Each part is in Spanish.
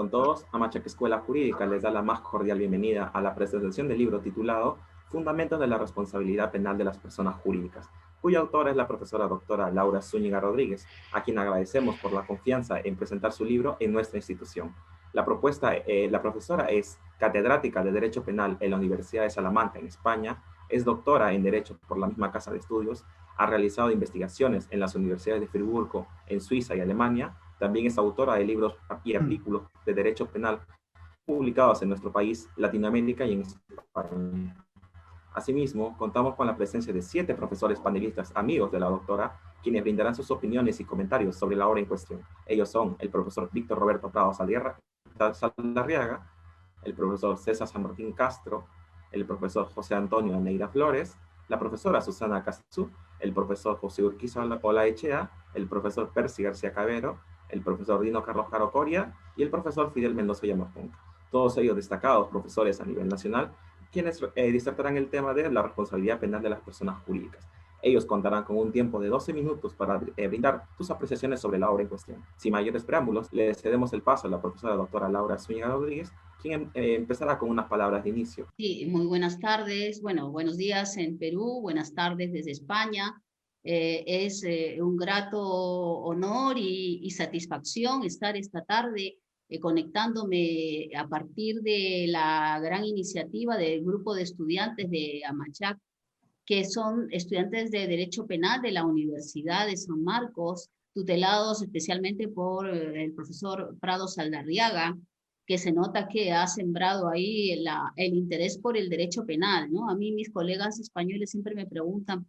con todos. Amachac Escuela Jurídica les da la más cordial bienvenida a la presentación del libro titulado Fundamentos de la Responsabilidad Penal de las Personas Jurídicas, cuya autora es la profesora doctora Laura Zúñiga Rodríguez, a quien agradecemos por la confianza en presentar su libro en nuestra institución. La profesora es catedrática de Derecho Penal en la Universidad de Salamanca, en España, es doctora en Derecho por la misma casa de estudios, ha realizado investigaciones en las universidades de Friburgo, en Suiza y Alemania. También es autora de libros y artículos de derecho penal publicados en nuestro país, Latinoamérica y en España. Asimismo, contamos con la presencia de 7 profesores panelistas amigos de la doctora, quienes brindarán sus opiniones y comentarios sobre la obra en cuestión. Ellos son el profesor Víctor Roberto Prado Saldarriaga, el profesor César San Martín Castro, el profesor José Antonio Neira Flores, la profesora Susana Castú, el profesor José Urquiza Olaechea, el profesor Percy García Cabero, el profesor Dino Carlos Caro Coria y el profesor Fidel Mendoza Llamapunca. Todos ellos destacados profesores a nivel nacional, quienes disertarán el tema de la responsabilidad penal de las personas jurídicas. Ellos contarán con un tiempo de 12 minutos para brindar sus apreciaciones sobre la obra en cuestión. Sin mayores preámbulos, le cedemos el paso a la profesora doctora Laura Zúñiga Rodríguez, quien empezará con unas palabras de inicio. Sí, muy buenas tardes, bueno, buenos días en Perú, buenas tardes desde España. Es un grato honor y satisfacción estar esta tarde conectándome a partir de la gran iniciativa del grupo de estudiantes de Amachac, que son estudiantes de Derecho Penal de la Universidad de San Marcos, tutelados especialmente por el profesor Prado Saldarriaga, que se nota que ha sembrado ahí el interés por el derecho penal, ¿no? A mí mis colegas españoles siempre me preguntan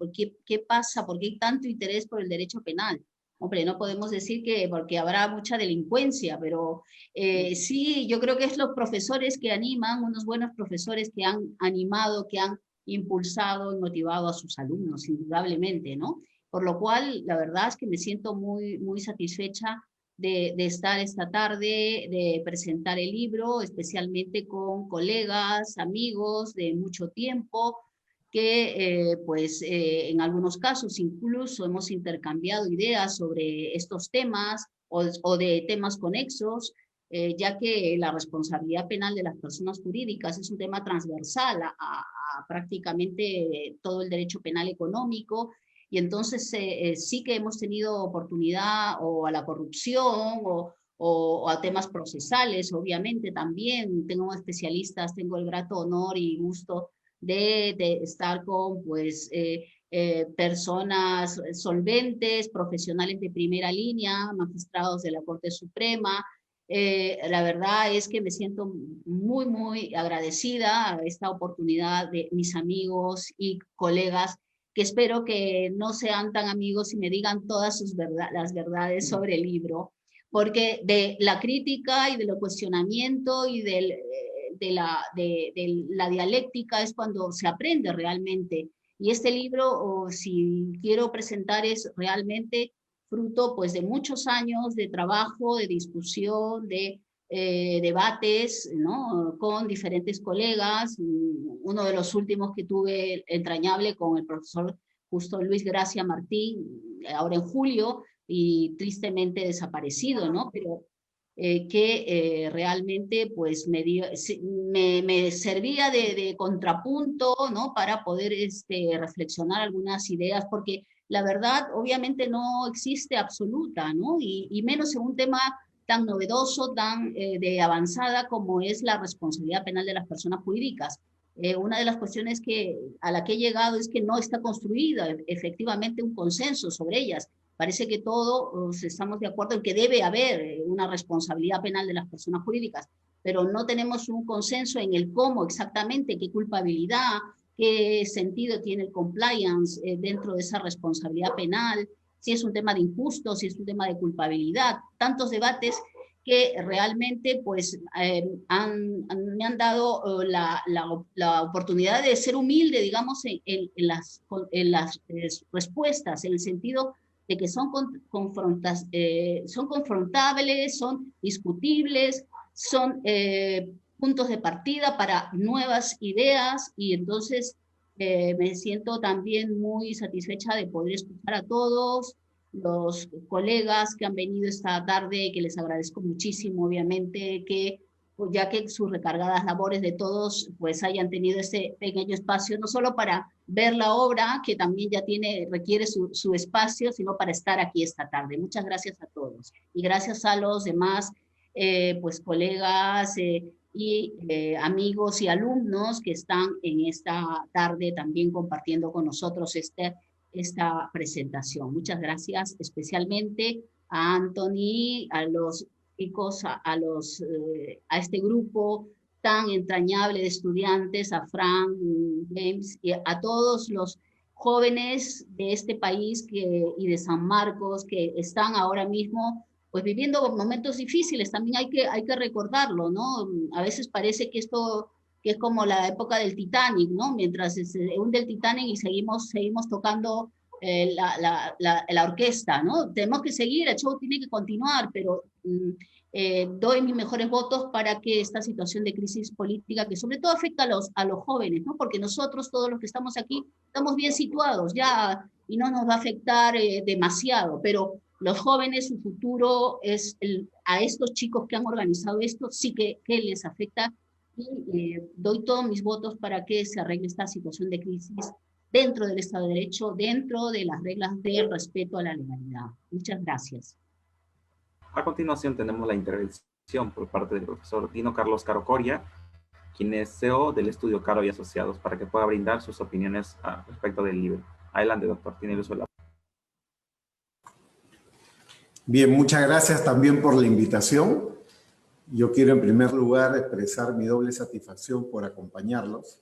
qué pasa, por qué hay tanto interés por el derecho penal. Hombre, no podemos decir que porque habrá mucha delincuencia, pero sí, yo creo que es los profesores que animan, unos buenos profesores que han animado, que han impulsado y motivado a sus alumnos, indudablemente, ¿no? Por lo cual, la verdad es que me siento muy satisfecha de estar esta tarde, de presentar el libro, especialmente con colegas, amigos de mucho tiempo, que en algunos casos incluso hemos intercambiado ideas sobre estos temas o de temas conexos, ya que la responsabilidad penal de las personas jurídicas es un tema transversal a prácticamente todo el derecho penal económico, y entonces sí que hemos tenido oportunidad o a la corrupción o a temas procesales, obviamente también. Tengo especialistas, tengo el grato honor y gusto de estar con personas solventes, profesionales de primera línea, magistrados de la Corte Suprema. La verdad es que me siento muy agradecida a esta oportunidad de mis amigos y colegas, que espero que no sean tan amigos y me digan todas las verdades sobre el libro, porque de la crítica y de lo cuestionamiento y de la dialéctica es cuando se aprende realmente. Y este libro, si quiero presentar, es realmente fruto pues de muchos años de trabajo, de discusión, de debates, ¿no? Con diferentes colegas. Uno de los últimos que tuve entrañable con el profesor justo Luis Gracia Martín, ahora en julio, y tristemente desaparecido, ¿no? Pero que realmente pues me servía de contrapunto, ¿no? Para poder reflexionar algunas ideas, porque la verdad obviamente no existe absoluta, ¿no? Y menos en un tema tan novedoso, tan de avanzada como es la responsabilidad penal de las personas jurídicas. Una de las cuestiones a la que he llegado es que no está construida efectivamente un consenso sobre ellas. Parece que todos estamos de acuerdo en que debe haber una responsabilidad penal de las personas jurídicas, pero no tenemos un consenso en el cómo exactamente, qué culpabilidad, qué sentido tiene el compliance dentro de esa responsabilidad penal, si es un tema de injusto, si es un tema de culpabilidad, tantos debates que realmente me han dado la oportunidad de ser humilde, digamos, en las respuestas, en el sentido de que son confrontables, son discutibles, son puntos de partida para nuevas ideas, y entonces me siento también muy satisfecha de poder escuchar a todos, los colegas que han venido esta tarde, que les agradezco muchísimo, obviamente, que ya que sus recargadas labores de todos, pues hayan tenido este pequeño espacio, no solo para ver la obra, que también ya requiere su espacio, sino para estar aquí esta tarde. Muchas gracias a todos. Y gracias a los demás, pues colegas y amigos y alumnos que están en esta tarde también compartiendo con nosotros esta presentación. Muchas gracias especialmente a Anthony, a los chicos, a este grupo tan entrañable de estudiantes, a Frank, James, y a todos los jóvenes de este país y de San Marcos que están ahora mismo pues viviendo momentos difíciles. También hay que recordarlo, ¿no? A veces parece que es como la época del Titanic, ¿no? Mientras se hunde el Titanic y seguimos tocando la orquesta, ¿no? Tenemos que seguir, el show tiene que continuar, pero doy mis mejores votos para que esta situación de crisis política, que sobre todo afecta a los jóvenes, ¿no? Porque nosotros, todos los que estamos aquí, estamos bien situados ya y no nos va a afectar demasiado, pero los jóvenes, su futuro a estos chicos que han organizado esto, sí que les afecta y doy todos mis votos para que se arregle esta situación de crisis dentro del Estado de Derecho, dentro de las reglas del respeto a la legalidad. Muchas gracias. A continuación tenemos la intervención por parte del profesor Dino Carlos Caro Coria, quien es CEO del estudio Caro y Asociados, para que pueda brindar sus opiniones respecto del libro. Adelante, doctor, tiene el uso de la palabra. Bien, muchas gracias también por la invitación. Yo quiero en primer lugar expresar mi doble satisfacción por acompañarlos.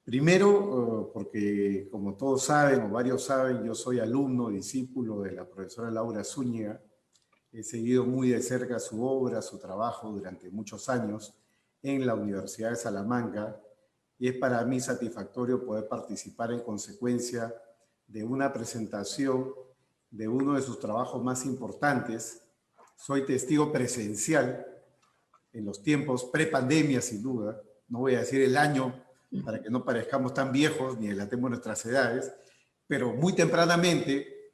Primero, porque como todos saben, o varios saben, yo soy alumno, discípulo de la profesora Laura Zúñiga. He seguido muy de cerca su obra, su trabajo durante muchos años en la Universidad de Salamanca y es para mí satisfactorio poder participar en consecuencia de una presentación de uno de sus trabajos más importantes. Soy testigo presencial en los tiempos prepandemia, sin duda. No voy a decir el año para que no parezcamos tan viejos ni delatemos nuestras edades, pero muy tempranamente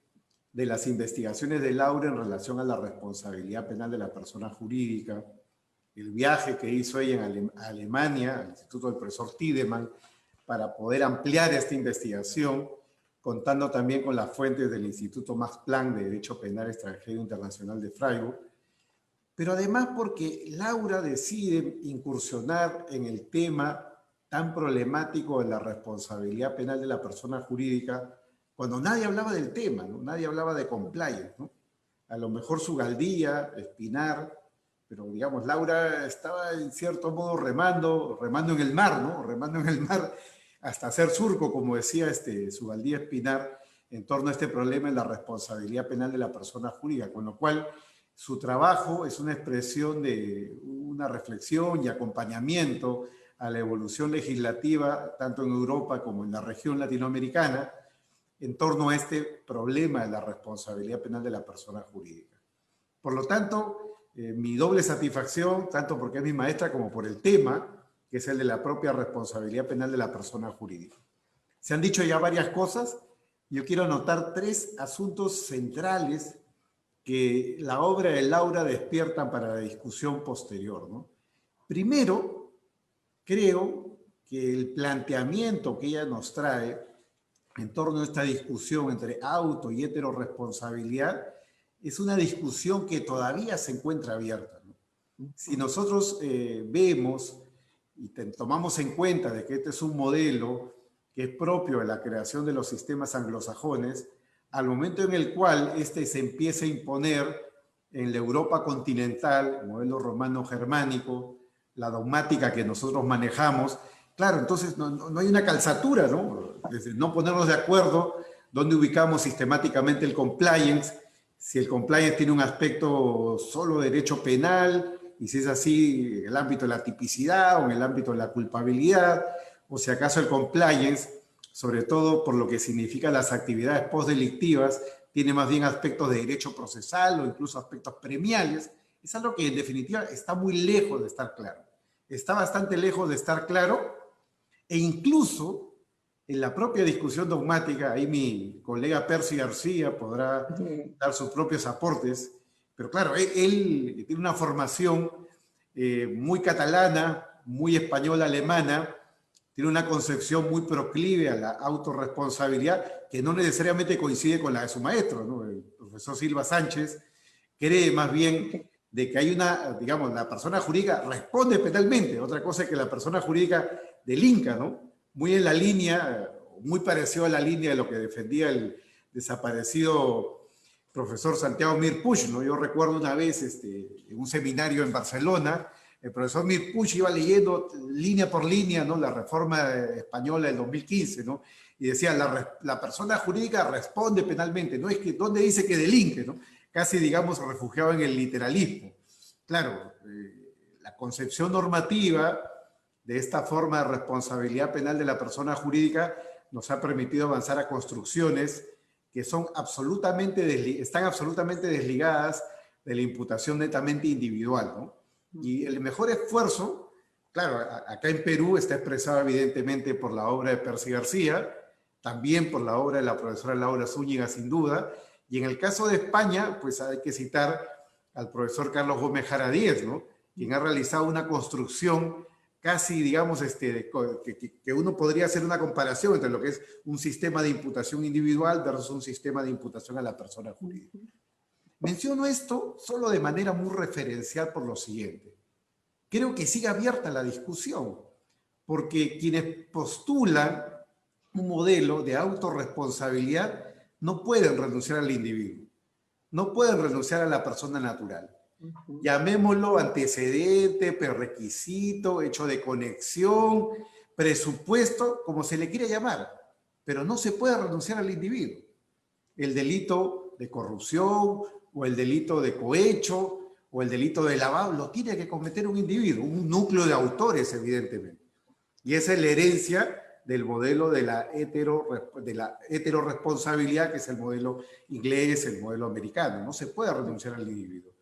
de las investigaciones de Laura en relación a la responsabilidad penal de la persona jurídica, el viaje que hizo ella en Alemania, al Instituto del Profesor Tiedemann, para poder ampliar esta investigación, contando también con las fuentes del Instituto Max Planck de Derecho Penal Extranjero Internacional de Freiburg, pero además porque Laura decide incursionar en el tema tan problemático de la responsabilidad penal de la persona jurídica cuando nadie hablaba del tema, ¿no? Nadie hablaba de compliance, ¿no? A lo mejor Sugaldía, Espinar, pero digamos, Laura estaba en cierto modo remando en el mar, ¿no? Remando en el mar hasta hacer surco, como decía Sugaldía Espinar, en torno a este problema de la responsabilidad penal de la persona jurídica, con lo cual su trabajo es una expresión de una reflexión y acompañamiento a la evolución legislativa, tanto en Europa como en la región latinoamericana, en torno a este problema de la responsabilidad penal de la persona jurídica. Por lo tanto, mi doble satisfacción, tanto porque es mi maestra como por el tema, que es el de la propia responsabilidad penal de la persona jurídica. Se han dicho ya varias cosas, yo quiero anotar 3 asuntos centrales que la obra de Laura despierta para la discusión posterior, ¿no? Primero, creo que el planteamiento que ella nos trae en torno a esta discusión entre auto y heteroresponsabilidad es una discusión que todavía se encuentra abierta, ¿no? Si nosotros vemos y tomamos en cuenta de que este es un modelo que es propio de la creación de los sistemas anglosajones, al momento en el cual se empieza a imponer en la Europa continental, el modelo romano-germánico, la dogmática que nosotros manejamos, claro, entonces no hay una calzatura, ¿no? Desde no ponernos de acuerdo dónde ubicamos sistemáticamente el compliance, si el compliance tiene un aspecto solo de derecho penal, y si es así, en el ámbito de la tipicidad o en el ámbito de la culpabilidad, o si acaso el compliance, sobre todo por lo que significa las actividades postdelictivas, tiene más bien aspectos de derecho procesal o incluso aspectos premiales. Es algo que en definitiva está muy lejos de estar claro. Está bastante lejos de estar claro e incluso en la propia discusión dogmática, ahí mi colega Percy García podrá dar sus propios aportes, pero claro, él tiene una formación muy catalana, muy española, alemana, tiene una concepción muy proclive a la autorresponsabilidad que no necesariamente coincide con la de su maestro, ¿no? El profesor Silva Sánchez cree más bien de que hay una, digamos, la persona jurídica responde penalmente, otra cosa es que la persona jurídica delinca, ¿no? Muy en la línea, muy parecido a la línea de lo que defendía el desaparecido profesor Santiago Mir Puig, ¿no? Yo recuerdo una vez en un seminario en Barcelona, el profesor Mir Puig iba leyendo línea por línea, ¿no? La reforma española del 2015, ¿no? Y decía, la persona jurídica responde penalmente, no es que, ¿dónde dice que delinque, ¿no? Casi, digamos, refugiado en el literalismo. Claro, la concepción normativa de esta forma de responsabilidad penal de la persona jurídica nos ha permitido avanzar a construcciones que son están absolutamente desligadas de la imputación netamente individual, ¿no? Y el mejor esfuerzo, claro, acá en Perú está expresado evidentemente por la obra de Percy García, también por la obra de la profesora Laura Zúñiga, sin duda, y en el caso de España, pues hay que citar al profesor Carlos Gómez Jara Díez, ¿no? Quien ha realizado una construcción casi, digamos, que uno podría hacer una comparación entre lo que es un sistema de imputación individual versus un sistema de imputación a la persona jurídica. Menciono esto solo de manera muy referencial por lo siguiente. Creo que sigue abierta la discusión, porque quienes postulan un modelo de autorresponsabilidad no pueden renunciar al individuo, no pueden renunciar a la persona natural. Llamémoslo antecedente, prerequisito, hecho de conexión, presupuesto, como se le quiera llamar, pero no se puede renunciar al individuo. El delito de corrupción o el delito de cohecho o el delito de lavado lo tiene que cometer un individuo, un núcleo de autores, evidentemente. Y esa es la herencia del modelo de la heteroresponsabilidad, que es el modelo inglés, el modelo americano. No se puede renunciar al individuo.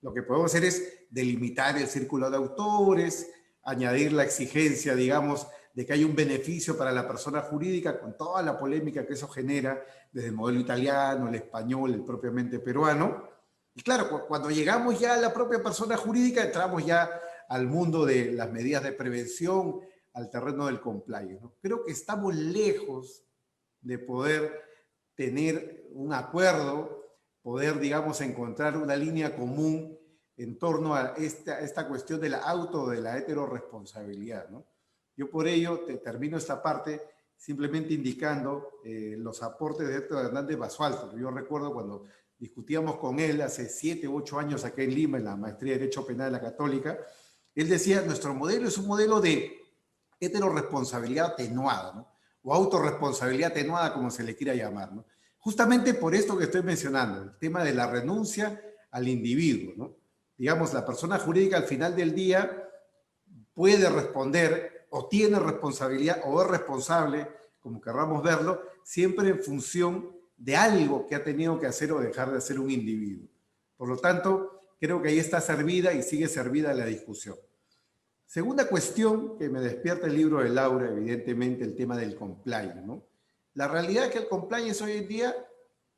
Lo que podemos hacer es delimitar el círculo de autores, añadir la exigencia, digamos, de que hay un beneficio para la persona jurídica con toda la polémica que eso genera desde el modelo italiano, el español, el propiamente peruano. Y claro, cuando llegamos ya a la propia persona jurídica, entramos ya al mundo de las medidas de prevención, al terreno del compliance, ¿no? Creo que estamos lejos de poder tener un acuerdo, poder, digamos, encontrar una línea común en torno a esta cuestión de la heteroresponsabilidad, ¿no? Yo por ello termino esta parte simplemente indicando los aportes de Héctor Hernández Basualto. Yo recuerdo cuando discutíamos con él hace 7 u 8 años acá en Lima, en la maestría de Derecho Penal de la Católica, él decía, nuestro modelo es un modelo de heteroresponsabilidad atenuada, ¿no? O autorresponsabilidad atenuada, como se le quiera llamar, ¿no? Justamente por esto que estoy mencionando, el tema de la renuncia al individuo, ¿no? Digamos, la persona jurídica al final del día puede responder o tiene responsabilidad o es responsable, como querramos verlo, siempre en función de algo que ha tenido que hacer o dejar de hacer un individuo. Por lo tanto, creo que ahí está servida y sigue servida la discusión. Segunda cuestión que me despierta el libro de Laura, evidentemente el tema del compliance, ¿no? La realidad es que el compliance hoy en día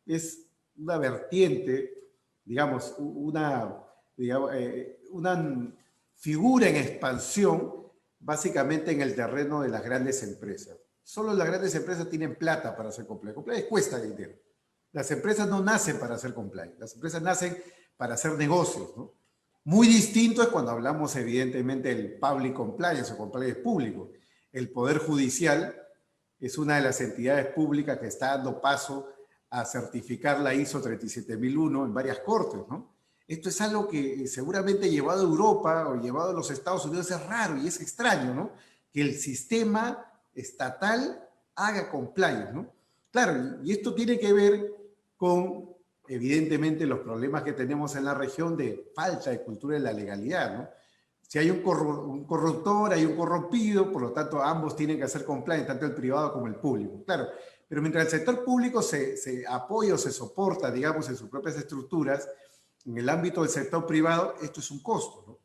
es una vertiente, digamos, una figura en expansión básicamente en el terreno de las grandes empresas. Solo las grandes empresas tienen plata para hacer compliance. Compliance cuesta dinero. Las empresas no nacen para hacer compliance. Las empresas nacen para hacer negocios, ¿no? Muy distinto es cuando hablamos evidentemente del public compliance o compliance público. El Poder Judicial es una de las entidades públicas que está dando paso a certificar la ISO 37001 en varias cortes, ¿no? Esto es algo que seguramente llevado a Europa o llevado a los Estados Unidos es raro y es extraño, ¿no? Que el sistema estatal haga compliance, ¿no? Claro, y esto tiene que ver con, evidentemente, los problemas que tenemos en la región de falta de cultura de la legalidad, ¿no? Si hay un corruptor, hay un corrompido, por lo tanto ambos tienen que hacer compliance, tanto el privado como el público. Claro, pero mientras el sector público se apoya o se soporta, digamos, en sus propias estructuras, en el ámbito del sector privado esto es un costo, ¿no?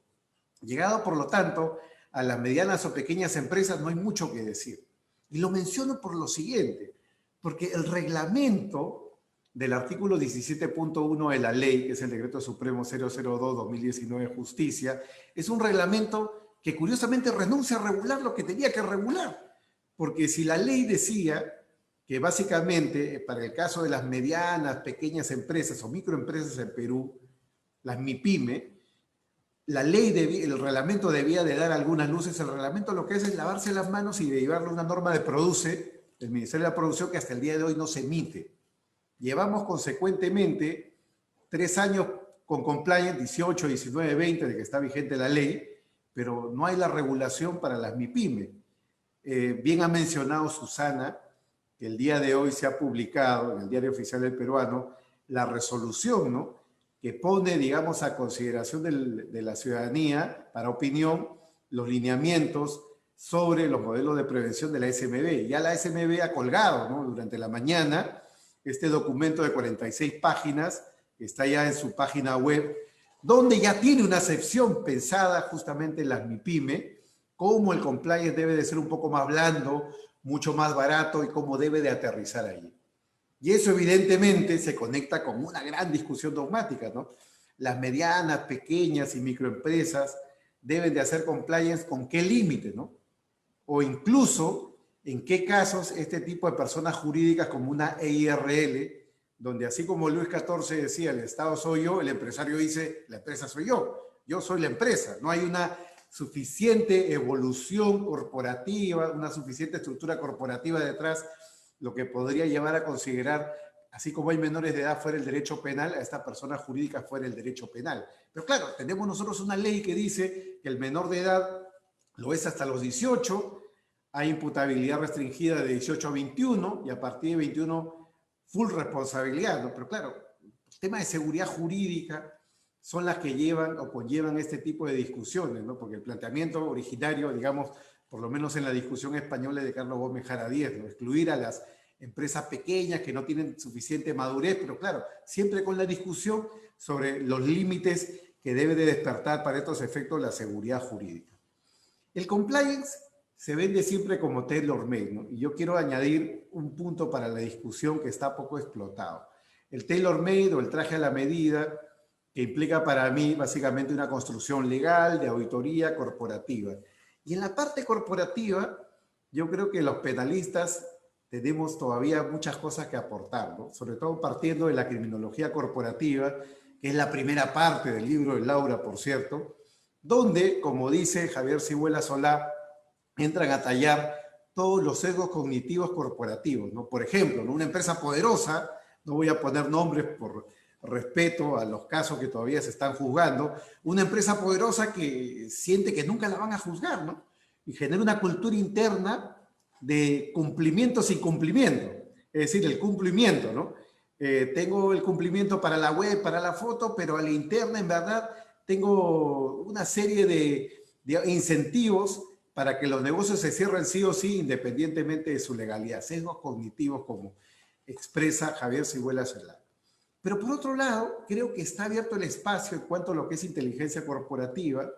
Llegado, por lo tanto, a las medianas o pequeñas empresas no hay mucho que decir. Y lo menciono por lo siguiente, porque el reglamento del artículo 17.1 de la ley, que es el Decreto Supremo 002-2019 de Justicia, es un reglamento que curiosamente renuncia a regular lo que tenía que regular. Porque si la ley decía que básicamente para el caso de las medianas, pequeñas empresas o microempresas en Perú, las MIPYME, el reglamento debía de dar algunas luces. El reglamento lo que es lavarse las manos y derivarle una norma de PRODUCE, del Ministerio de la Producción, que hasta el día de hoy no se emite. Llevamos consecuentemente 3 años con compliance, 18, 19, 20, de que está vigente la ley, pero no hay la regulación para las MIPYME. Bien ha mencionado Susana que el día de hoy se ha publicado en el Diario Oficial del Peruano la resolución, ¿no?, que pone, digamos, a consideración de la ciudadanía para opinión los lineamientos sobre los modelos de prevención de la SMB. Ya la SMB ha colgado, ¿no?, durante la mañana este documento de 46 páginas que está ya en su página web, donde ya tiene una sección pensada justamente en las MIPYME, cómo el compliance debe de ser un poco más blando, mucho más barato y cómo debe de aterrizar ahí. Y eso evidentemente se conecta con una gran discusión dogmática, ¿no? Las medianas, pequeñas y microempresas deben de hacer compliance con qué límite, ¿no? O incluso en qué casos este tipo de personas jurídicas como una EIRL, donde así como Luis XIV decía, el Estado soy yo, el empresario dice, la empresa soy yo soy la empresa. No hay una suficiente evolución corporativa, una suficiente estructura corporativa detrás, lo que podría llevar a considerar, así como hay menores de edad fuera el derecho penal, a esta persona jurídica fuera el derecho penal. Pero claro, tenemos nosotros una ley que dice que el menor de edad lo es hasta los 18, hay imputabilidad restringida de 18 a 21 y a partir de 21 full responsabilidad, ¿no? Pero claro, el tema de seguridad jurídica son las que llevan o conllevan este tipo de discusiones, ¿no? Porque el planteamiento originario, digamos, por lo menos en la discusión española de Carlos Gómez Jaradíez, ¿no?, excluir a las empresas pequeñas que no tienen suficiente madurez, pero claro, siempre con la discusión sobre los límites que debe de despertar para estos efectos la seguridad jurídica. El compliance se vende siempre como tailor-made, ¿no? Y yo quiero añadir un punto para la discusión que está poco explotado. El tailor-made o el traje a la medida, que implica para mí básicamente una construcción legal de auditoría corporativa. Y en la parte corporativa, yo creo que los penalistas tenemos todavía muchas cosas que aportar, ¿no? Sobre todo partiendo de la criminología corporativa, que es la primera parte del libro de Laura, por cierto, donde, como dice Javier Cibuela Solá, entran a tallar todos los sesgos cognitivos corporativos, ¿no? Por ejemplo, ¿no?, una empresa poderosa, no voy a poner nombres por respeto a los casos que todavía se están juzgando, una empresa poderosa que siente que nunca la van a juzgar, ¿no? Y genera una cultura interna de cumplimiento sin cumplimiento, es decir, el cumplimiento, ¿no? Tengo el cumplimiento para la web, para la foto, pero a la interna, en verdad, tengo una serie de incentivos para que los negocios se cierren sí o sí, independientemente de su legalidad. Sesgos cognitivos, como expresa Javier Cibuela Solá. Pero por otro lado, creo que está abierto el espacio en cuanto a lo que es inteligencia corporativa,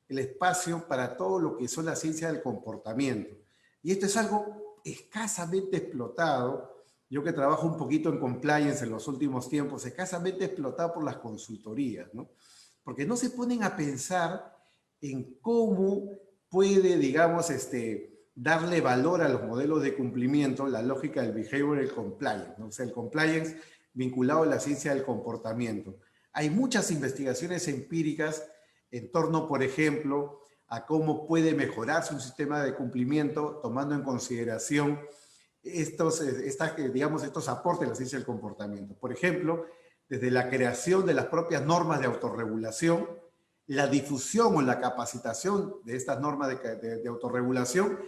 el espacio para todo lo que son la ciencia del comportamiento. Y esto es algo escasamente explotado. Yo que trabajo un poquito en compliance en los últimos tiempos, escasamente explotado por las consultorías, ¿no? Porque no se ponen a pensar en cómo puede, digamos, darle valor a los modelos de cumplimiento, la lógica del behavioral compliance, ¿no? O sea, el compliance vinculado a la ciencia del comportamiento. Hay muchas investigaciones empíricas en torno, por ejemplo, a cómo puede mejorarse un sistema de cumplimiento tomando en consideración estos aportes de la ciencia del comportamiento. Por ejemplo, desde la creación de las propias normas de autorregulación, la difusión o la capacitación de estas normas de autorregulación,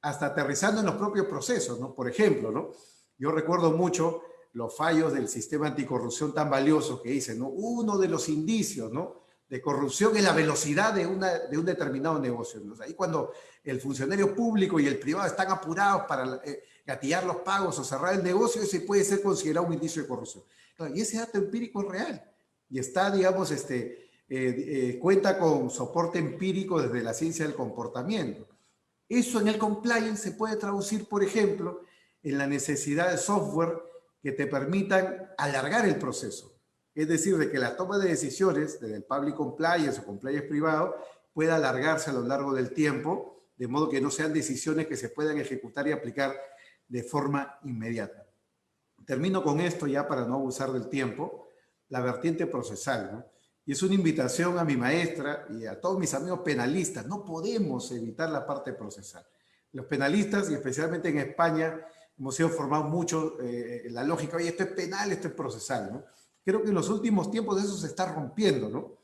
hasta aterrizando en los propios procesos, ¿no? Por ejemplo, ¿no?, yo recuerdo mucho los fallos del sistema anticorrupción tan valioso que dicen, ¿no?, uno de los indicios, ¿no?, de corrupción es la velocidad de un determinado negocio, ¿no? O sea, ahí cuando el funcionario público y el privado están apurados para gatillar los pagos o cerrar el negocio, ese puede ser considerado un indicio de corrupción. Claro, y ese dato empírico es real y está, digamos, cuenta con soporte empírico desde la ciencia del comportamiento. Eso en el compliance se puede traducir, por ejemplo, en la necesidad de software que te permitan alargar el proceso. Es decir, de que la toma de decisiones del public compliance o compliance privado pueda alargarse a lo largo del tiempo, de modo que no sean decisiones que se puedan ejecutar y aplicar de forma inmediata. Termino con esto ya para no abusar del tiempo, la vertiente procesal, ¿no? Y es una invitación a mi maestra y a todos mis amigos penalistas. No podemos evitar la parte procesal. Los penalistas, y especialmente en España, hemos sido formados mucho en la lógica, oye, esto es penal, esto es procesal, ¿no? Creo que en los últimos tiempos eso se está rompiendo, ¿no?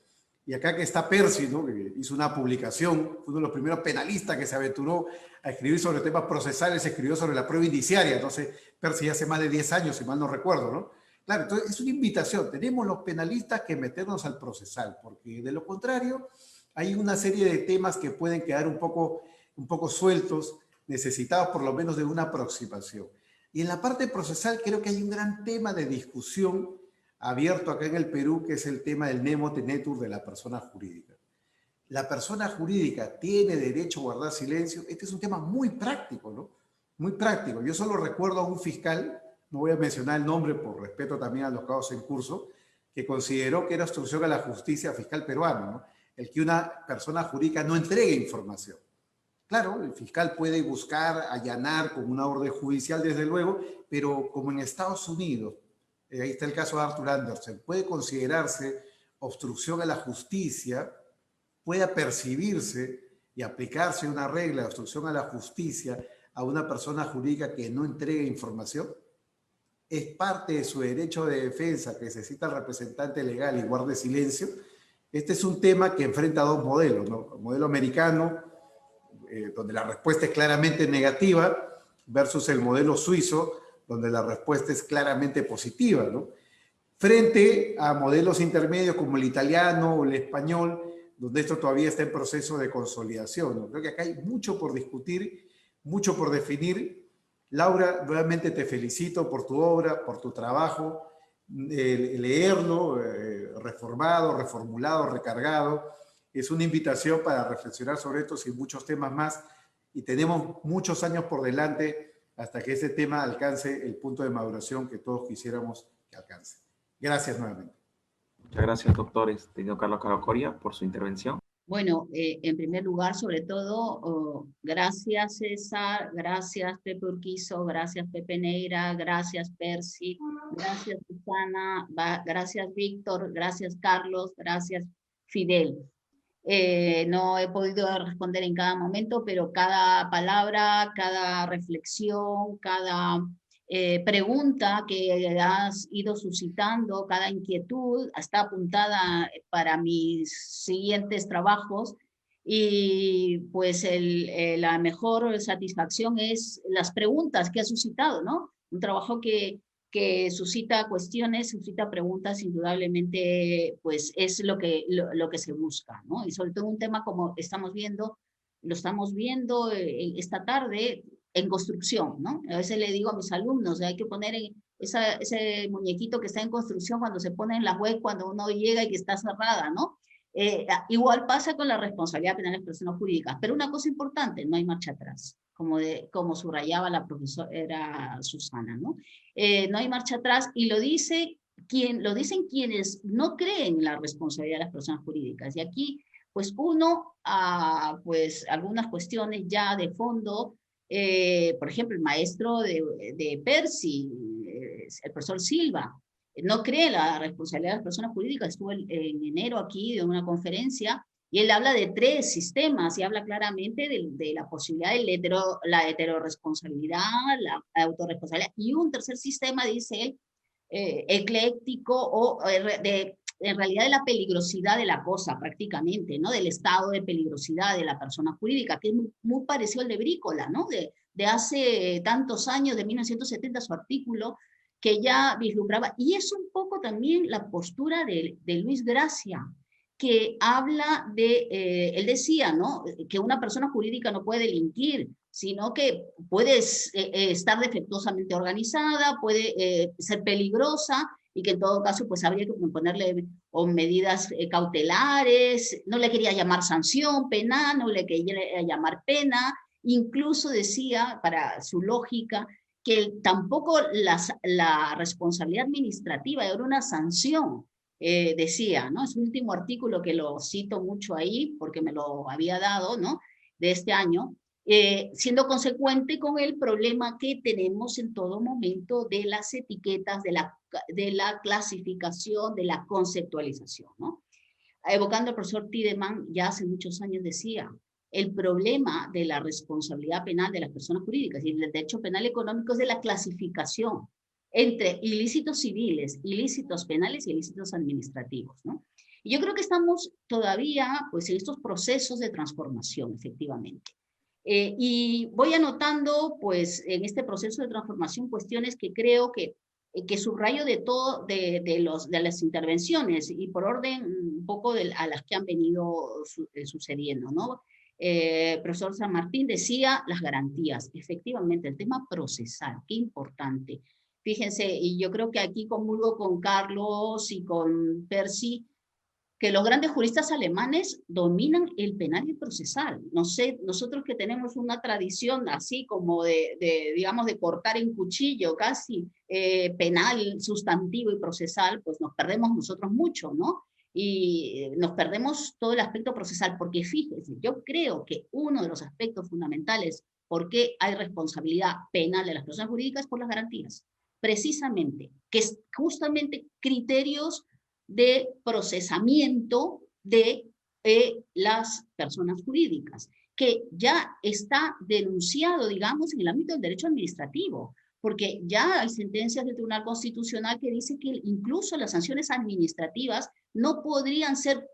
Y acá que está Percy, ¿no? Que hizo una publicación, fue uno de los primeros penalistas que se aventuró a escribir sobre temas procesales, escribió sobre la prueba indiciaria. Entonces, Percy hace más de 10 años, si mal no recuerdo, ¿no? Claro, entonces es una invitación. Tenemos los penalistas que meternos al procesal, porque de lo contrario hay una serie de temas que pueden quedar un poco sueltos, necesitados por lo menos de una aproximación. Y en la parte procesal creo que hay un gran tema de discusión abierto acá en el Perú, que es el tema del nemo tenetur de la persona jurídica. La persona jurídica tiene derecho a guardar silencio. Este es un tema muy práctico, ¿no? Muy práctico. Yo solo recuerdo a un fiscal, no voy a mencionar el nombre por respeto también a los casos en curso, que consideró que era obstrucción a la justicia fiscal peruano, ¿no? El que una persona jurídica no entregue información. Claro, el fiscal puede buscar, allanar con una orden judicial, desde luego, pero como en Estados Unidos, ahí está el caso de Arthur Andersen, puede considerarse obstrucción a la justicia, puede percibirse y aplicarse una regla de obstrucción a la justicia a una persona jurídica que no entregue información. Es parte de su derecho de defensa que necesita el representante legal y guarde silencio. Este es un tema que enfrenta dos modelos, ¿no? El modelo americano, donde la respuesta es claramente negativa, versus el modelo suizo, donde la respuesta es claramente positiva, ¿no? Frente a modelos intermedios como el italiano o el español, donde esto todavía está en proceso de consolidación, ¿no? Creo que acá hay mucho por discutir, mucho por definir. Laura, nuevamente te felicito por tu obra, por tu trabajo, leerlo, reformado, reformulado, recargado. Es una invitación para reflexionar sobre estos y muchos temas más, y tenemos muchos años por delante hasta que ese tema alcance el punto de maduración que todos quisiéramos que alcance. Gracias nuevamente. Muchas gracias, doctor Carlos Caracoria, por su intervención. Bueno, en primer lugar, sobre todo, gracias César, gracias Pepe Urquizo, gracias Pepe Neira, gracias Percy, gracias Susana, gracias Víctor, gracias Carlos, gracias Fidel. No he podido responder en cada momento, pero cada palabra, cada reflexión, cada pregunta que has ido suscitando, cada inquietud está apuntada para mis siguientes trabajos, y pues la mejor satisfacción es las preguntas que has suscitado, ¿no? Un trabajo que suscita cuestiones, suscita preguntas, indudablemente pues es lo que se busca, ¿no? Y sobre todo un tema como lo estamos viendo esta tarde, en construcción, ¿no? A veces le digo a mis alumnos, hay que poner ese muñequito que está en construcción cuando se pone en la web, cuando uno llega y que está cerrada, ¿no? Igual pasa con la responsabilidad penal de las personas jurídicas, pero una cosa importante, no hay marcha atrás, como subrayaba la profesora Susana, ¿no? No hay marcha atrás, y lo dicen quienes no creen en la responsabilidad de las personas jurídicas. Y aquí, pues pues algunas cuestiones ya de fondo, por ejemplo, el maestro de Percy, el profesor Silva, no cree en la responsabilidad de las personas jurídicas. Estuvo en enero aquí de una conferencia, y él habla de 3 sistemas y habla claramente de la posibilidad de la heteroresponsabilidad, la autorresponsabilidad, y un tercer sistema, dice él, ecléctico, o en realidad de la peligrosidad de la cosa, prácticamente, ¿no? Del estado de peligrosidad de la persona jurídica, que es muy parecido al de Brícola, ¿no? De hace tantos años, de 1970, su artículo, que ya vislumbraba, y es un poco también la postura de Luis Gracia, que habla él decía, ¿no?, que una persona jurídica no puede delinquir, sino que puede estar defectuosamente organizada, puede ser peligrosa, y que en todo caso pues habría que ponerle medidas cautelares. No le quería llamar sanción penal, no le quería llamar pena, Incluso decía, para su lógica, que tampoco la responsabilidad administrativa era una sanción, decía, ¿no? Es un último artículo que lo cito mucho ahí, porque me lo había dado, ¿no? De este año, siendo consecuente con el problema que tenemos en todo momento de las etiquetas, de la clasificación, de la conceptualización, ¿no? Evocando al profesor Tiedemann, ya hace muchos años decía, el problema de la responsabilidad penal de las personas jurídicas y del derecho penal económico es de la clasificación entre ilícitos civiles, ilícitos penales y ilícitos administrativos, ¿no? Y yo creo que estamos todavía pues, en estos procesos de transformación, efectivamente. Y voy anotando, pues, en este proceso de transformación, cuestiones que creo que subrayo de todo, de las intervenciones, y por orden un poco a las que han venido sucediendo, ¿no? Profesor San Martín decía las garantías, efectivamente, el tema procesal, qué importante. Fíjense, y yo creo que aquí comulgo con Carlos y con Percy, que los grandes juristas alemanes dominan el penal y el procesal. No sé, nosotros que tenemos una tradición así como digamos, de cortar en cuchillo casi penal, sustantivo y procesal, pues nos perdemos nosotros mucho, ¿no? Y nos perdemos todo el aspecto procesal, porque fíjense, yo creo que uno de los aspectos fundamentales por qué hay responsabilidad penal de las personas jurídicas es por las garantías, precisamente, que es justamente criterios de procesamiento de las personas jurídicas, que ya está denunciado, digamos, en el ámbito del derecho administrativo, porque ya hay sentencias del Tribunal Constitucional que dicen que incluso las sanciones administrativas no podrían ser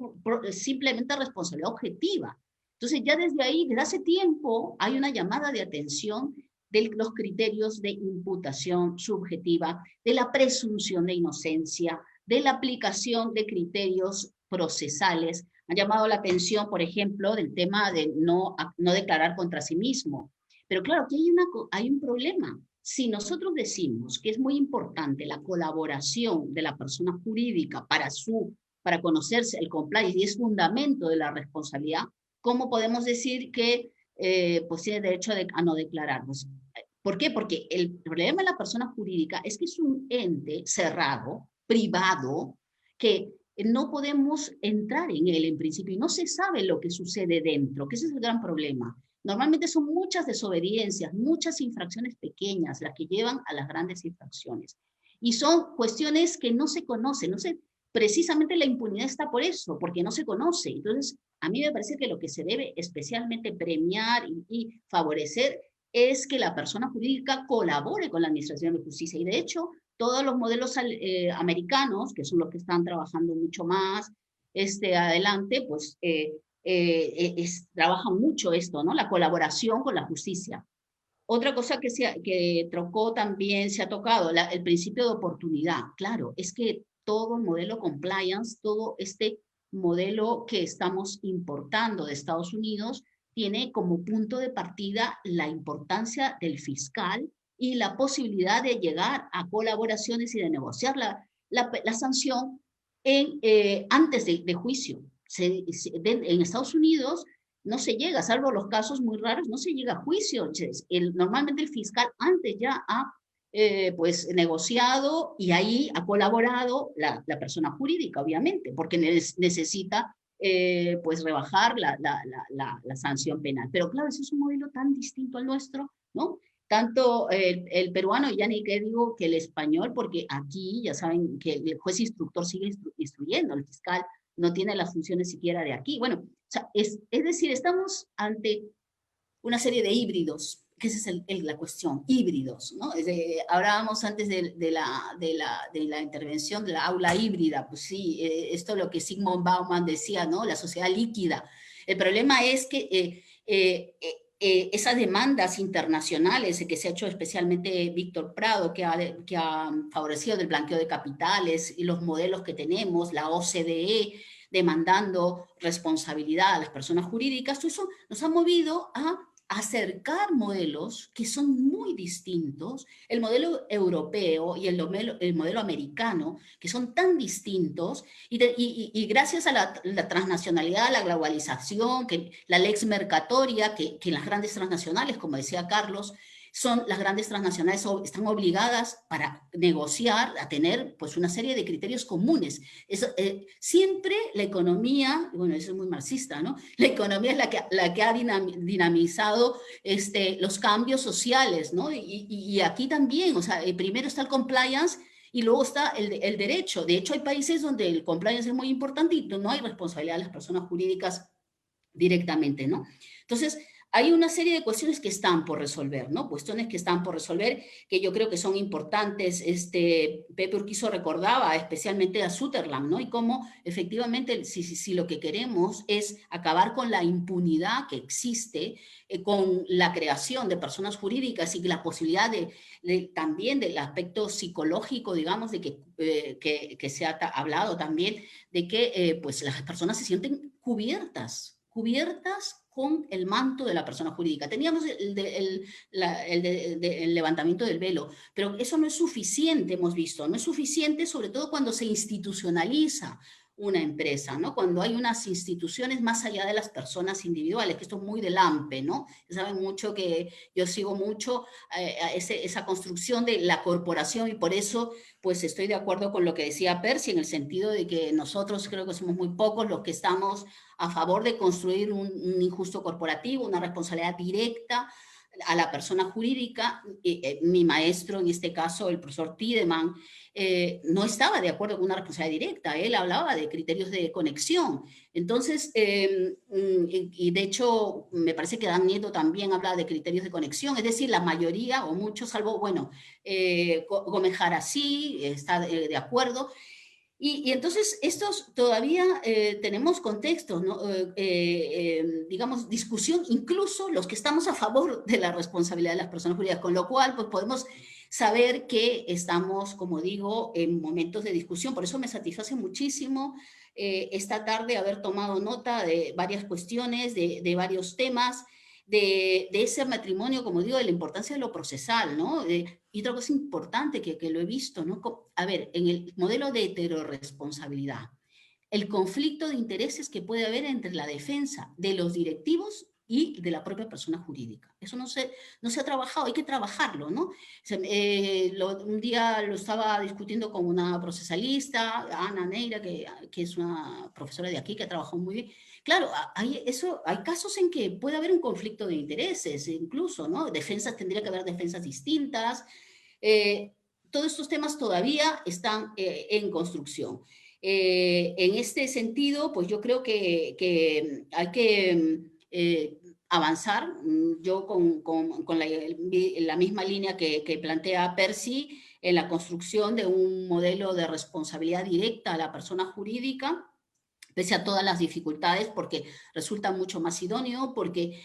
simplemente responsabilidad objetiva. Entonces ya desde ahí, desde hace tiempo, hay una llamada de atención de los criterios de imputación subjetiva, de la presunción de inocencia, de la aplicación de criterios procesales. Han llamado la atención, por ejemplo, del tema de no declarar contra sí mismo. Pero claro, aquí hay un problema. Si nosotros decimos que es muy importante la colaboración de la persona jurídica para conocerse el compliance y es fundamento de la responsabilidad, ¿cómo podemos decir que pues tiene derecho a no declarar? Pues, ¿por qué? Porque el problema de la persona jurídica es que es un ente cerrado, privado, que no podemos entrar en él en principio y no se sabe lo que sucede dentro, que ese es el gran problema. Normalmente son muchas desobediencias, muchas infracciones pequeñas las que llevan a las grandes infracciones. Y son cuestiones que no se conocen, precisamente la impunidad está por eso, porque no se conoce. Entonces, a mí me parece que lo que se debe especialmente premiar y favorecer es que la persona jurídica colabore con la administración de justicia. Y de hecho, todos los modelos americanos, que son los que están trabajando mucho más adelante, pues trabajan mucho esto, ¿no? La colaboración con la justicia. Otra cosa que también se ha tocado, el principio de oportunidad. Claro, es que todo el modelo compliance, todo este modelo que estamos importando de Estados Unidos, tiene como punto de partida la importancia del fiscal y la posibilidad de llegar a colaboraciones y de negociar la sanción antes de juicio. En Estados Unidos no se llega, salvo los casos muy raros, no se llega a juicio. Normalmente el fiscal antes ya ha pues negociado y ahí ha colaborado la persona jurídica, obviamente, porque necesita pues rebajar la sanción penal. Pero claro, ese es un modelo tan distinto al nuestro, ¿no? Tanto el peruano, ya ni que digo que el español, porque aquí ya saben que el juez instructor sigue instruyendo, el fiscal no tiene las funciones siquiera de aquí. Bueno, o sea, es decir, estamos ante una serie de híbridos, que esa es la cuestión, híbridos, ¿no? Hablábamos antes de la intervención de la aula híbrida, pues sí, esto es lo que Zygmunt Bauman decía, ¿no? La sociedad líquida. El problema es que esas demandas internacionales que se ha hecho especialmente Víctor Prado, que ha favorecido el blanqueo de capitales y los modelos que tenemos, la OCDE demandando responsabilidad a las personas jurídicas, todo eso nos ha movido a acercar modelos que son muy distintos, el modelo europeo y el modelo americano, que son tan distintos, y gracias a la transnacionalidad, a la globalización, que la lex mercatoria, que las grandes transnacionales, como decía Carlos, son las grandes transnacionales están obligadas para negociar a tener pues una serie de criterios comunes. Eso, siempre la economía, bueno, eso es muy marxista, ¿no? La economía es la que ha dinamizado los cambios sociales, ¿no? Y aquí también, o sea, primero está el compliance y luego está el derecho. De hecho, hay países donde el compliance es muy importante y no hay responsabilidad de las personas jurídicas directamente, ¿no? Entonces, hay una serie de cuestiones que están por resolver, ¿no? Cuestiones que están por resolver que yo creo que son importantes. Pepe Urquizo recordaba especialmente a Sutherland, ¿no? Y cómo efectivamente si lo que queremos es acabar con la impunidad que existe, con la creación de personas jurídicas y la posibilidad también del aspecto psicológico, digamos, de que se ha hablado también, de que pues las personas se sienten cubiertas con el manto de la persona jurídica. Teníamos el levantamiento del velo, pero eso no es suficiente, hemos visto, no es suficiente, sobre todo cuando se institucionaliza una empresa, ¿no? Cuando hay unas instituciones más allá de las personas individuales, que esto es muy del AMPE, ¿no? Saben mucho que yo sigo mucho esa construcción de la corporación y por eso pues estoy de acuerdo con lo que decía Percy en el sentido de que nosotros creo que somos muy pocos los que estamos a favor de construir un injusto corporativo, una responsabilidad directa a la persona jurídica. Mi maestro, en este caso el profesor Tiedemann, no estaba de acuerdo con una responsabilidad directa, él hablaba de criterios de conexión. Entonces, y de hecho, me parece que Dan Nieto también habla de criterios de conexión, es decir, la mayoría o muchos, salvo, bueno, Gómez Jarasí está de acuerdo. Y entonces estos todavía tenemos contextos, ¿no? Digamos, discusión, incluso los que estamos a favor de la responsabilidad de las personas jurídicas, con lo cual pues podemos saber que estamos, como digo, en momentos de discusión. Por eso me satisface muchísimo esta tarde haber tomado nota de varias cuestiones, de varios temas, de ese matrimonio, como digo, de la importancia de lo procesal, ¿no? Y otra cosa importante que lo he visto, ¿no? A ver, en el modelo de heteroresponsabilidad, el conflicto de intereses que puede haber entre la defensa de los directivos y de la propia persona jurídica. Eso no se ha trabajado, hay que trabajarlo, ¿no? Un día lo estaba discutiendo con una procesalista, Ana Neira, que es una profesora de aquí que ha trabajado muy bien. Claro, hay casos en que puede haber un conflicto de intereses, incluso, ¿no? Tendría que haber defensas distintas. Todos estos temas todavía están en construcción. En este sentido, pues yo creo que hay que avanzar. Yo con la misma línea que plantea Percy en la construcción de un modelo de responsabilidad directa a la persona jurídica, pese a todas las dificultades, porque resulta mucho más idóneo, porque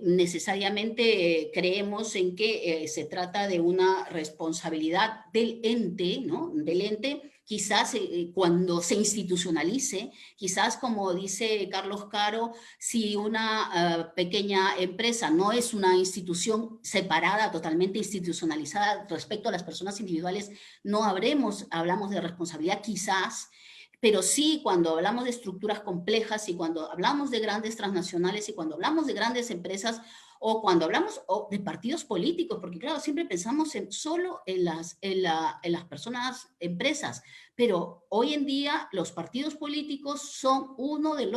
necesariamente creemos en que se trata de una responsabilidad del ente, ¿no? Del ente, quizás cuando se institucionalice, quizás como dice Carlos Caro, si una pequeña empresa no es una institución separada, totalmente institucionalizada respecto a las personas individuales, no hablamos de responsabilidad quizás, pero sí cuando hablamos de estructuras complejas y cuando hablamos de grandes transnacionales y cuando hablamos de grandes empresas o cuando hablamos de partidos políticos, porque claro, siempre pensamos solo en las personas, empresas, pero hoy en día los partidos políticos son uno de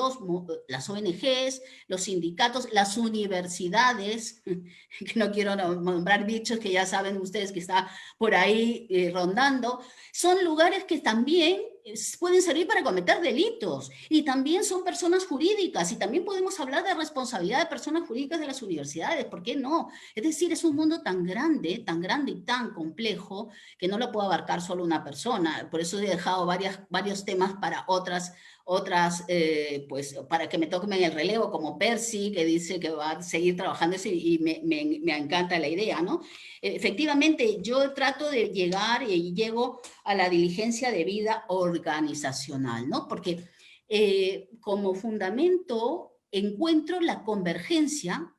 las ONGs, los sindicatos, las universidades, que no quiero nombrar bichos que ya saben ustedes que está por ahí rondando, son lugares que también pueden servir para cometer delitos y también son personas jurídicas y también podemos hablar de responsabilidad de personas jurídicas de las universidades, ¿por qué no? Es decir, es un mundo tan grande y tan complejo que no lo puede abarcar solo una persona. Por eso he dejado varios temas para otras pues para que me toquen el relevo, como Percy, que dice que va a seguir trabajando eso y me encanta la idea, ¿no? Efectivamente, yo trato de llegar y llego a la diligencia de vida organizacional, ¿no? Porque como fundamento encuentro la convergencia,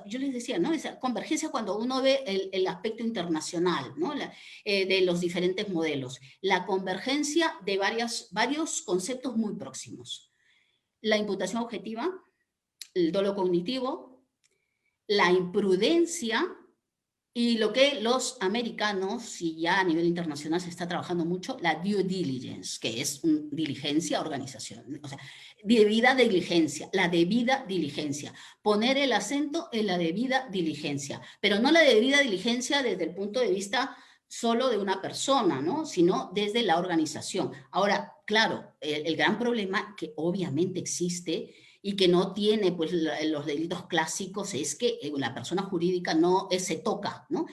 yo les decía, ¿no? Esa convergencia cuando uno ve el aspecto internacional, ¿no? De los diferentes modelos. La convergencia de varios conceptos muy próximos. La imputación objetiva, el dolo cognitivo, la imprudencia y lo que los americanos, y ya a nivel internacional se está trabajando mucho, la due diligence, que es diligencia, organización, o sea, debida diligencia, la debida diligencia. Poner el acento en la debida diligencia, pero no la debida diligencia desde el punto de vista solo de una persona, ¿no? Sino desde la organización. Ahora, claro, el gran problema que obviamente existe y que no tiene pues los delitos clásicos es que la persona jurídica no se toca, ¿no?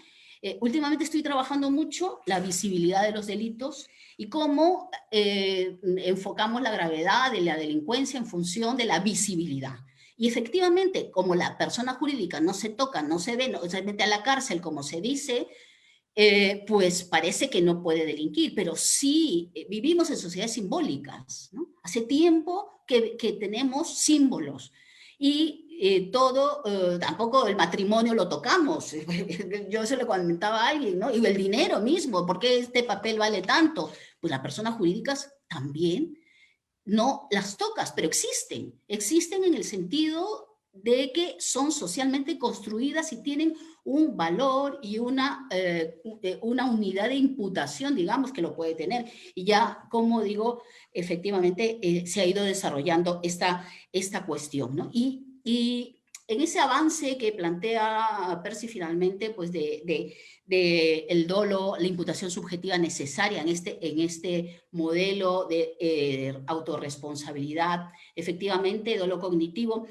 Últimamente estoy trabajando mucho la visibilidad de los delitos y cómo enfocamos la gravedad de la delincuencia en función de la visibilidad. Y efectivamente, como la persona jurídica no se toca, no se ve, no se mete a la cárcel, como se dice, pues parece que no puede delinquir, pero sí vivimos en sociedades simbólicas, ¿no? Hace tiempo que tenemos símbolos y tampoco el matrimonio lo tocamos. Yo se lo comentaba a alguien, ¿no? Y el dinero mismo, ¿por qué este papel vale tanto? Pues las personas jurídicas también no las tocas, pero existen en el sentido de que son socialmente construidas y tienen un valor y una unidad de imputación, digamos, que lo puede tener. Y ya, como digo, efectivamente se ha ido desarrollando esta cuestión, ¿no? Y en ese avance que plantea Percy finalmente, pues de el dolo, la imputación subjetiva necesaria en este modelo de autorresponsabilidad, efectivamente, dolo cognitivo,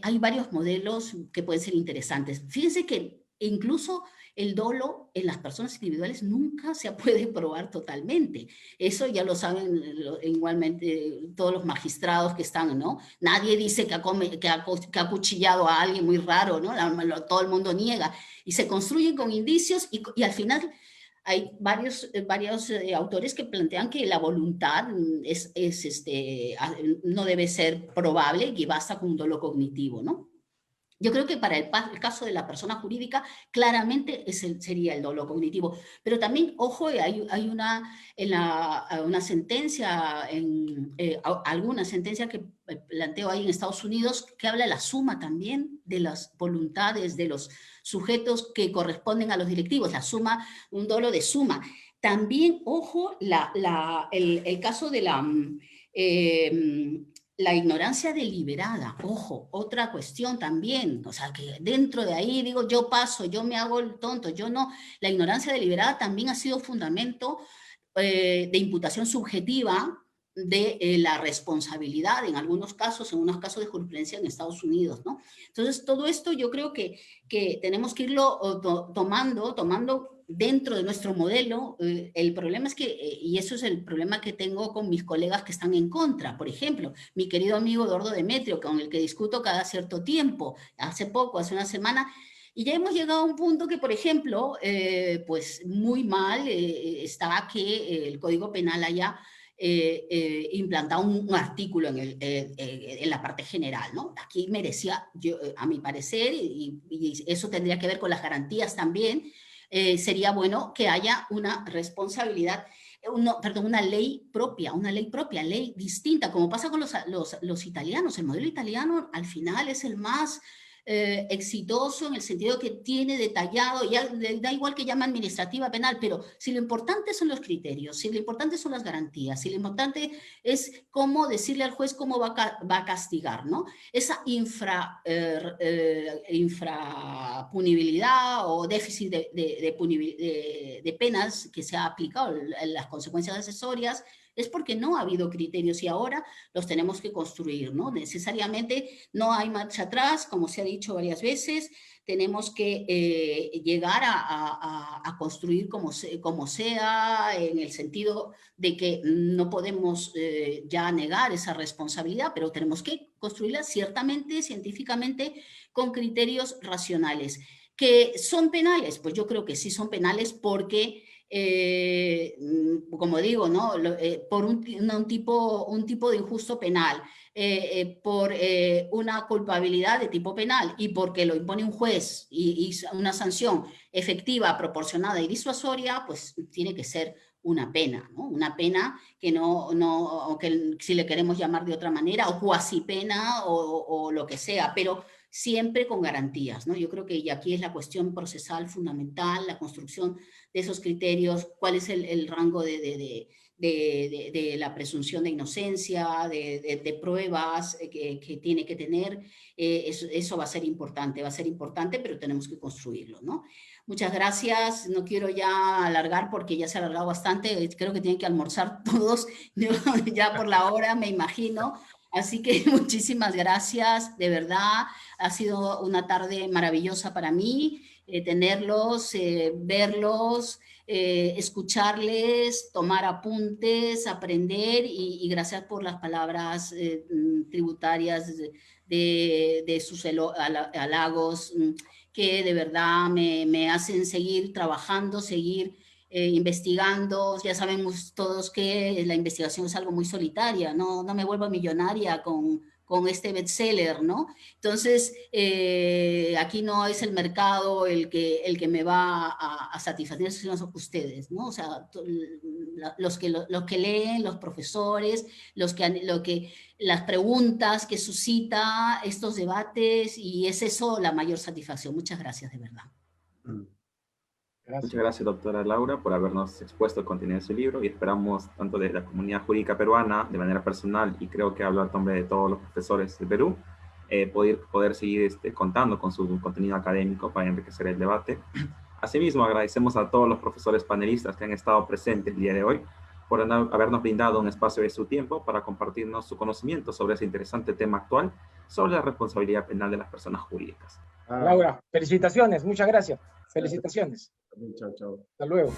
hay varios modelos que pueden ser interesantes. Fíjense que incluso el dolo en las personas individuales nunca se puede probar totalmente. Eso ya lo saben igualmente todos los magistrados que están, ¿no? Nadie dice que ha acuchillado a alguien muy raro, ¿no? Todo el mundo niega. Y se construyen con indicios y al final hay varios autores que plantean que la voluntad no debe ser probable y basta con un dolo cognitivo, ¿no? Yo creo que para el caso de la persona jurídica, claramente sería el dolo cognitivo. Pero también, ojo, hay una sentencia, alguna sentencia que planteo ahí en Estados Unidos, que habla de la suma también de las voluntades de los sujetos que corresponden a los directivos, la suma, un dolo de suma. También, ojo, el caso de la ignorancia deliberada, ojo, otra cuestión también, o sea, que dentro de ahí digo, yo paso, yo me hago el tonto, yo no, la ignorancia deliberada también ha sido fundamento de imputación subjetiva de la responsabilidad en algunos casos, en unos casos de jurisprudencia en Estados Unidos, ¿no? Entonces, todo esto yo creo que tenemos que irlo tomando dentro de nuestro modelo. El problema es que, y eso es el problema que tengo con mis colegas que están en contra, por ejemplo, mi querido amigo Eduardo Demetrio, con el que discuto cada cierto tiempo, hace una semana, y ya hemos llegado a un punto que, por ejemplo, pues muy mal está que el Código Penal haya implantado un artículo en la parte general, ¿no? Aquí merecía, a mi parecer, y eso tendría que ver con las garantías también, sería bueno que haya una responsabilidad, una ley propia, ley distinta, como pasa con los italianos. El modelo italiano al final es el más exitoso en el sentido que tiene detallado, ya da igual que llame administrativa penal, pero si lo importante son los criterios, si lo importante son las garantías, si lo importante es cómo decirle al juez cómo va a castigar, ¿no? Esa infrapunibilidad o déficit de penas que se ha aplicado, las consecuencias accesorias, es porque no ha habido criterios y ahora los tenemos que construir, ¿no? Necesariamente no hay marcha atrás, como se ha dicho varias veces, tenemos que llegar a construir como sea, en el sentido de que no podemos ya negar esa responsabilidad, pero tenemos que construirla ciertamente, científicamente, con criterios racionales. ¿Que son penales? Pues yo creo que sí son penales porque como digo, ¿no? Por un tipo de injusto penal, por una culpabilidad de tipo penal y porque lo impone un juez y una sanción efectiva, proporcionada y disuasoria, pues tiene que ser una pena, ¿no? Una pena que o que si le queremos llamar de otra manera, o cuasi pena o lo que sea, pero siempre con garantías, ¿no? Yo creo que y aquí es la cuestión procesal fundamental, la construcción de esos criterios, cuál es el rango de la presunción de inocencia, de pruebas que tiene que tener, eso va a ser importante, pero tenemos que construirlo, ¿no? Muchas gracias, no quiero ya alargar porque ya se ha alargado bastante, creo que tienen que almorzar todos ya por la hora, me imagino. Así que muchísimas gracias, de verdad, ha sido una tarde maravillosa para mí, tenerlos, verlos, escucharles, tomar apuntes, aprender y gracias por las palabras tributarias de sus halagos que de verdad me hacen seguir trabajando, seguir investigando. Ya sabemos todos que la investigación es algo muy solitaria, no me vuelvo millonaria con este bestseller, ¿no? Entonces, aquí no es el mercado el que me va a satisfacer, sino ustedes, ¿no? O sea, los que leen, los profesores, las preguntas que suscita estos debates, y es eso la mayor satisfacción. Muchas gracias, de verdad. Gracias. Muchas gracias, doctora Laura, por habernos expuesto el contenido de su libro, y esperamos, tanto de la comunidad jurídica peruana, de manera personal, y creo que hablo a nombre de todos los profesores de Perú, poder seguir contando con su contenido académico para enriquecer el debate. Asimismo, agradecemos a todos los profesores panelistas que han estado presentes el día de hoy por habernos brindado un espacio de su tiempo para compartirnos su conocimiento sobre ese interesante tema actual sobre la responsabilidad penal de las personas jurídicas. Laura, felicitaciones, muchas gracias. Felicitaciones. Chao, chao. Hasta luego.